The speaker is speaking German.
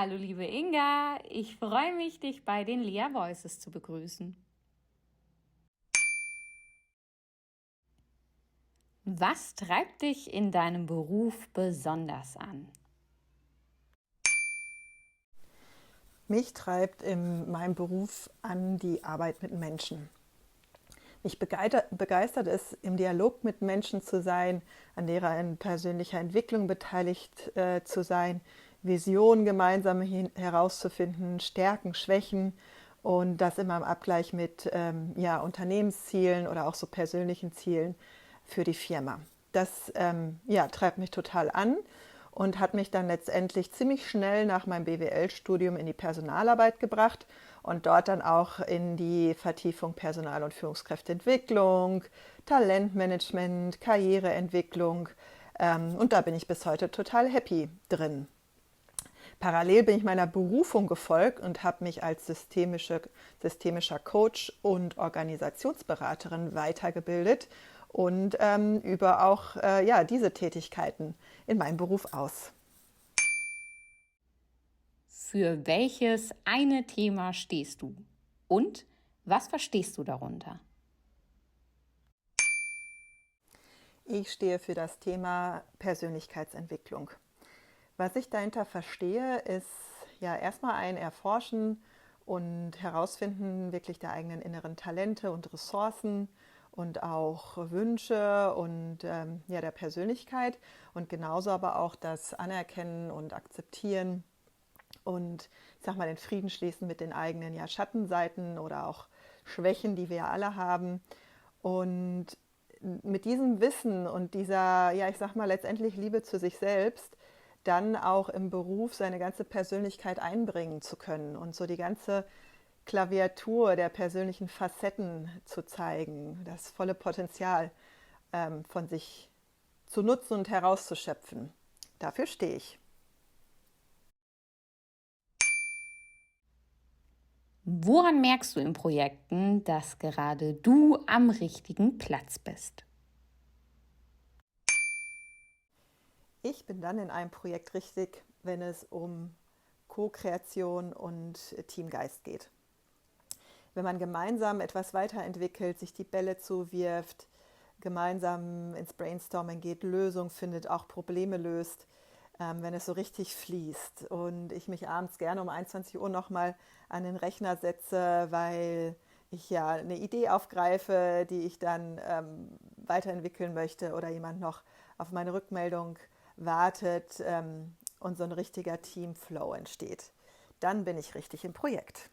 Hallo liebe Inga, ich freue mich, dich bei den Lea Voices zu begrüßen. Was treibt dich in deinem Beruf besonders an? Mich treibt in meinem Beruf an die Arbeit mit Menschen. Mich begeistert es, im Dialog mit Menschen zu sein, an deren persönlicher Entwicklung beteiligt zu sein, Visionen gemeinsam herauszufinden, Stärken, Schwächen und das immer im Abgleich mit Unternehmenszielen oder auch so persönlichen Zielen für die Firma. Das treibt mich total an und hat mich dann letztendlich ziemlich schnell nach meinem BWL-Studium in die Personalarbeit gebracht und dort dann auch in die Vertiefung Personal- und Führungskräfteentwicklung, Talentmanagement, Karriereentwicklung und da bin ich bis heute total happy drin. Parallel bin ich meiner Berufung gefolgt und habe mich als systemischer Coach und Organisationsberaterin weitergebildet und übe auch diese Tätigkeiten in meinem Beruf aus. Für welches eine Thema stehst du? Und was verstehst du darunter? Ich stehe für das Thema Persönlichkeitsentwicklung. Was ich dahinter verstehe, ist ja erstmal ein Erforschen und Herausfinden wirklich der eigenen inneren Talente und Ressourcen und auch Wünsche und der Persönlichkeit und genauso aber auch das Anerkennen und Akzeptieren und ich sag mal den Frieden schließen mit den eigenen Schattenseiten oder auch Schwächen, die wir ja alle haben. Und mit diesem Wissen und dieser, ich sag mal letztendlich Liebe zu sich selbst, dann auch im Beruf seine ganze Persönlichkeit einbringen zu können und so die ganze Klaviatur der persönlichen Facetten zu zeigen, das volle Potenzial von sich zu nutzen und herauszuschöpfen. Dafür stehe ich. Woran merkst du in Projekten, dass gerade du am richtigen Platz bist? Ich bin dann in einem Projekt richtig, wenn es um Co-Kreation und Teamgeist geht. Wenn man gemeinsam etwas weiterentwickelt, sich die Bälle zuwirft, gemeinsam ins Brainstorming geht, Lösungen findet, auch Probleme löst, wenn es so richtig fließt und ich mich abends gerne um 21 Uhr nochmal an den Rechner setze, weil ich ja eine Idee aufgreife, die ich dann weiterentwickeln möchte oder jemand noch auf meine Rückmeldung wartet und so ein richtiger Teamflow entsteht. Dann bin ich richtig im Projekt.